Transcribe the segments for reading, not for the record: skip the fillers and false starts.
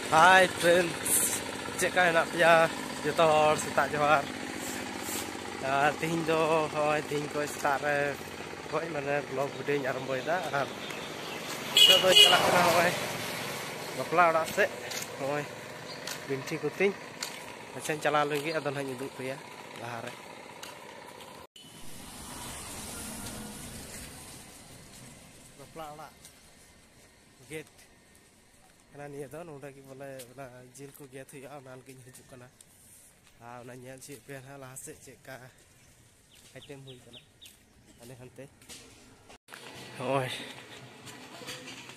Hai friends, cekah enak pia joto hor setak johar. Tihin do hoi tihin ko start koi mana vlog video aramboy da. Ito do chalak kana hoi. Bapla orak se hoi binti kuting. Macam chala lagi adon hanya duduk pia lahare. Bapla orak gate. Karena ni ada orang ki boleh jil ko get huya onan ki hijuk kana ona nyel chi pen ha la se cheka item hui kana ane hante oi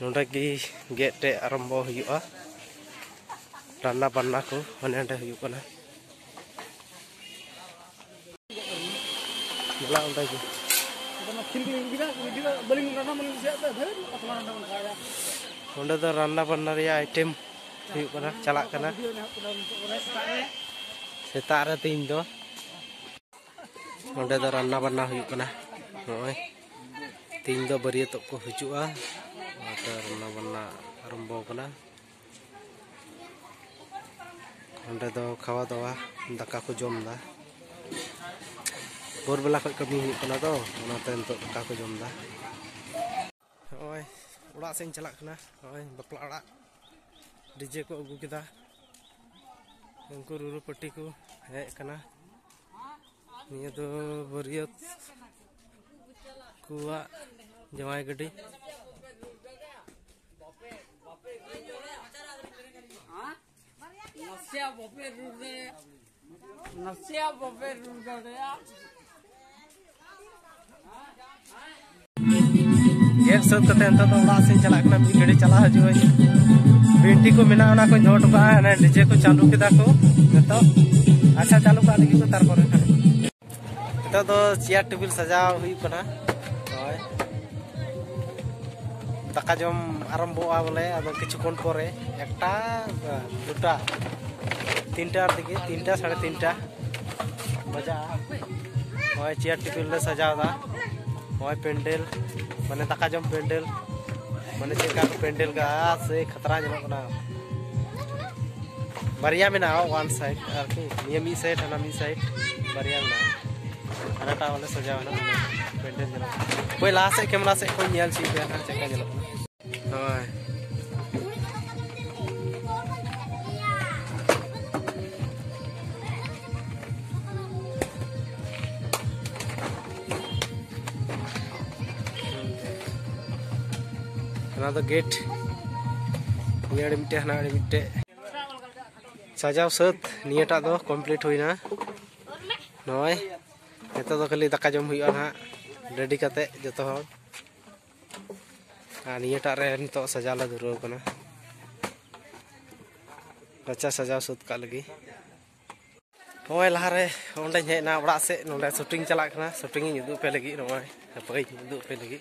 nonda ki get te arambo huyua ranna panna ko ane ande huyuk kana bala onda ki Onda do ranna panna ria item huyuk kana chalak kana setak re tin do onda do ranna panna huyuk kana noi tin do bariatok ko hujua ada ranna panna arambo kana onda do khawa dawa daka ko jom da bor bela khoi kami huyuk kana do onate entok daka ko jom da oi urak sen chalak kana oi bapla urak DJ ko agu kita uनको ruru pati ko hej kana niya do bariat kuwa jawai gadi Get sab kate ento do urak sen chalak kana mi gadi chala hajui binti ko mina ona ko dhot ba ane DJ ko चालू kida ko neto acha चालू ka lagi ko tarpore khane eta do chair table sajao hui kana hoy daka jom arambo a bole ado kichukon pore ekta duta tinta dike 3টা 3:30 baja hoy chair table le sajao da hoy pendel mane daka jom pendel mane cheka ko pendel ga se khatra jano kana Baria mena one side arki niya mi side ana mi side baria mena anata wala sajawana pendel jano koi la se camera se koi nyal chi na cheka jano hoy another gate niya mitte hana mitte sajau set niya ta do complete hoina noi eta do khali daka jom huiya na ready kate joto hor niya ta re nito sajau la duro kana racha sajau set ka lagi hoi lahare onde hej na orak se nonde shooting chalak kana shooting ni udu pe lagi noi pai udu pe lagi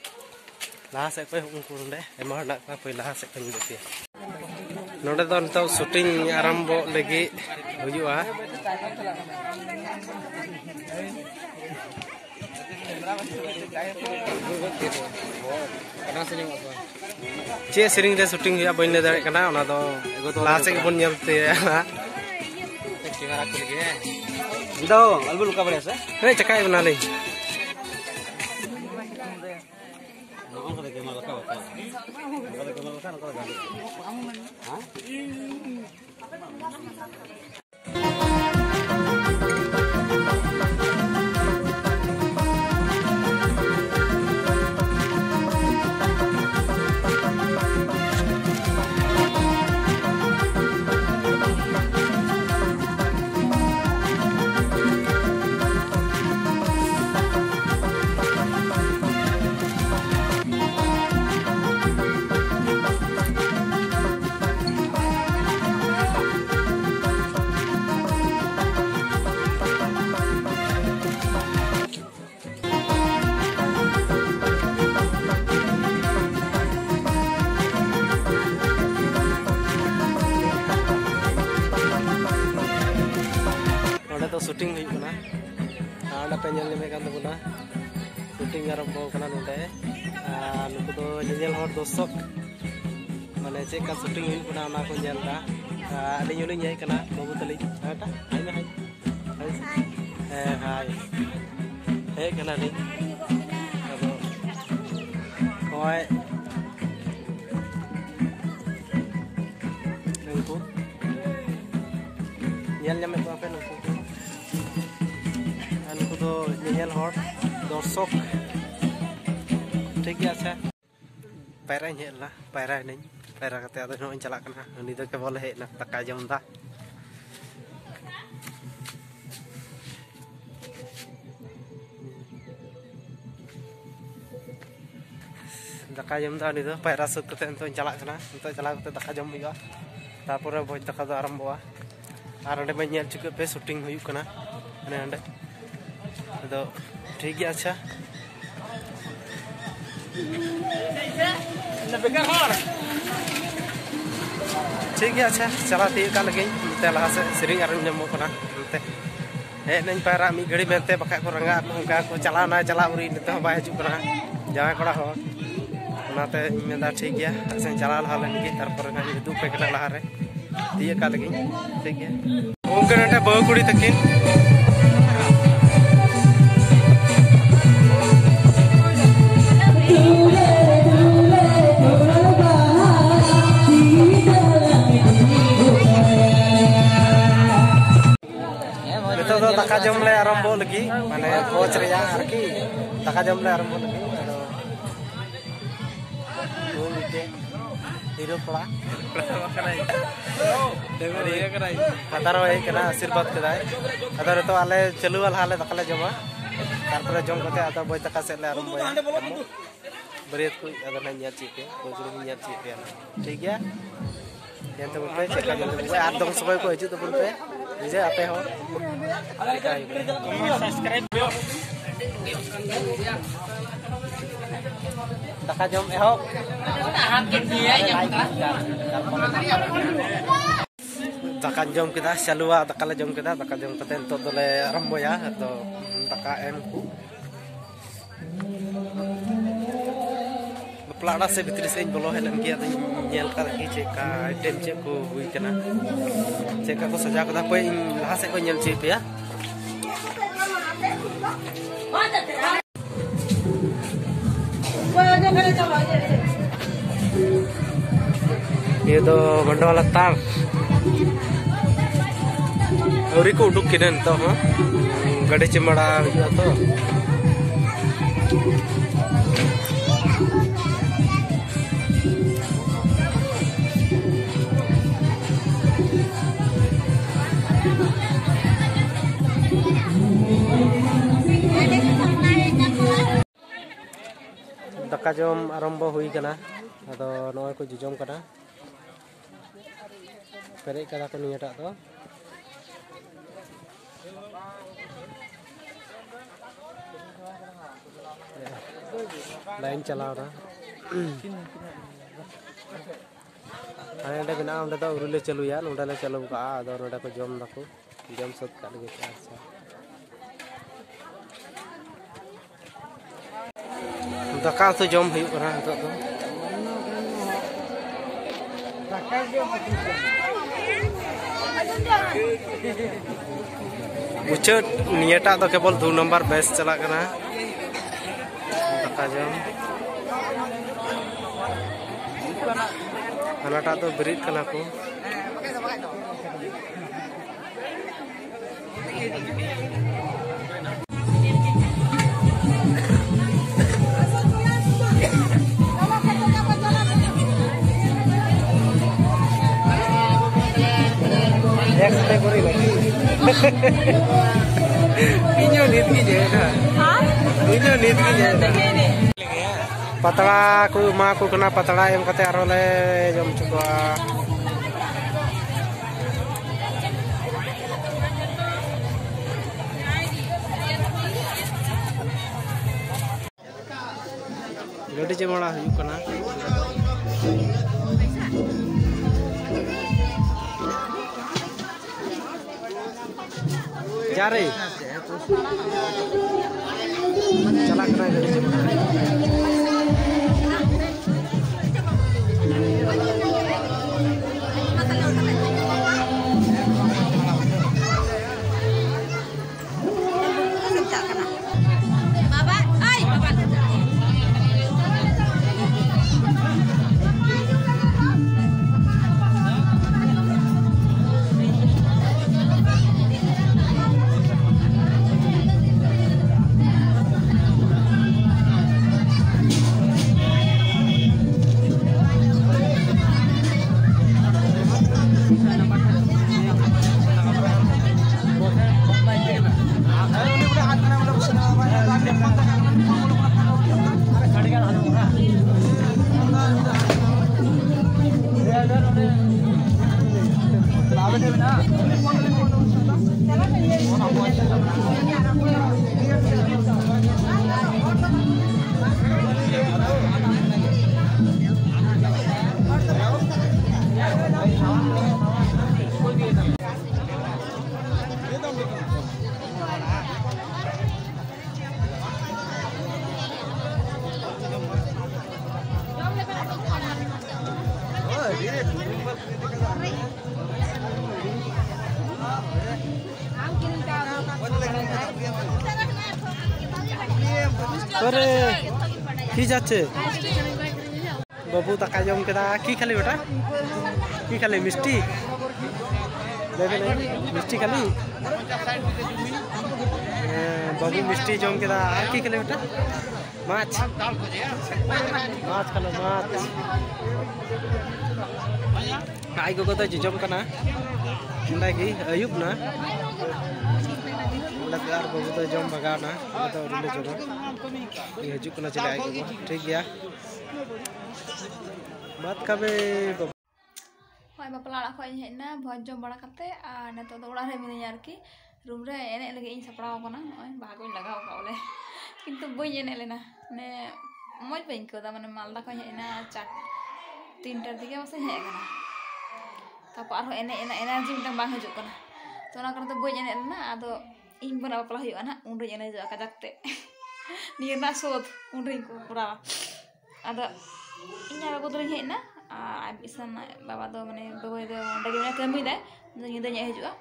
laha se pe unku nonde ema hor na pai laha se kan udu pe nonde do nito shooting arambo lagi huyua che sering de shooting huya bain le dare kana ona do laha se bon nyel te camera ko lagi do albu luka bare se he chakai bana le shooting hui kana ana penyel leme kan tabuna shooting arambo kana nonde nuku do nyel hor dosok mane cheka shooting hui kana ona ko nyel da Ada nyuling ya kena babu tali. Ada? Hai hai. Hai. Kena nih. Koi. Nunggu. Nyel nyampe apa nunggu. Nunggu tuh nyel hot. Dorsok. ठीक है अच्छा para hello ना para नहीं para करते आते known चला करना उन्हीं तो के बोले है ना तका जमदा तका जमदा उन्हीं तो पैरा सुत करते तो चला करना तो चला करते तका जम हुआ तारपर भोज तका तो आरंभवा और अंडे में नेल चुके पे शूटिंग हुई करना अने अंडे तो ठीक है अच्छा ठीक है अच्छा चला तीका लगे लहा से सेरिंग आर जमो कना हे नई पैरा मी घड़ी मेनते बका को रंगा उनका को चला ना चला उरी निते बाय हजू कना जाय कोड़ा हो नाते मेदा ठीक गया से चला लहा लगे तारपर का दु पे कना लहा रे तीका लगे ठीक है उनके नटे बहु कुड़ी तकिन दाका जमले आरंभ लगी माने कोच रे आरकी दाका जमले आरंभ लगी अदो वो मिटे हीरो पड़ा पतारो है कना आशीर्वाद कदाय अदर तो आले चलू वाला हाले दाकाले जमा तारपर जम कते अदो बोय दाका से ले आरंभ या बरियत को अदर ना न्यार चीके कोच रे न्यार चीके ठीक है यांते बोलते चेका जल्दी आ दम समय को हजू तो बोलते जे आपे हो सब्सक्राइब दाका जम एहो दाका जम केदा चलुआ दाका ले जम केदा दाका जम कते तो दोले आरंभया तो दाका एम प्लाड़ा से भीतर से बोलो है लंगी तो नेल का कि चेका आइटम चे को हुई कना चेका को सजा कदा पे लहा से को नेल चे पे ये तो बंडा वाला तार औरी को उडुक किनन तो हां गड़े चिमड़ा हुआ तो दाका जम आरंभ हुई कना अदो नय को जम कना पेरे कदा को नियाटा तो लाइन चलाव ना बना उन्हें तो उरुले चलुया नोडे चलू का अदो नोडे को जम दाको जम सद का लगे अच्छा दाका तो जम हुई कना तो मुचाद नियाटा तो केवल 2 नंबर बेस चला कना दाका जम हनाटा तो ब्रिक कना को पतड़ा को मा को कना पतड़ा एम कते आरो ले जम चुका गड्डी चमड़ा हुई कना जा रही चला कना गड्डी चमड़ा अरे की जाच्छे बाबू दाका जम केदा की खाली बेटा की खाली मिष्टी देबे नहीं मिष्टी खाली बाबू मिष्टी जम केदा आर की खाली बेटा माछ माछ खालो माछ आई गो तो जम कना इंदागी अयुब ना लगार बाबू तो जम बगाना तो रिले जमा ये हजु कना चले आई गो ठीक गया बात कबे होय बापला खो हेना भोज जम बड़ा कते आ नतो तो ओड़ा रे मिनी आरकी रूम रे एने लगे इन सपड़ाव कना होय भागो लगाव कावले किंतु बई एने लेना ने मज बई को दा माने मालदा खो हेना 3टा दिगे बस हे कना तापर हो एने एनर्जी मिटang bang हजु कना तो ना करते बई एने लेना आदो इन बना बापला हुआ ना उन एने जो काजकते नियना सोद उन को पूरा आदो इन्या बाबू दो हेना आ बिसन बाबा दो माने बाबा दो ओंडे गे कमी दे निदा nya हजुआ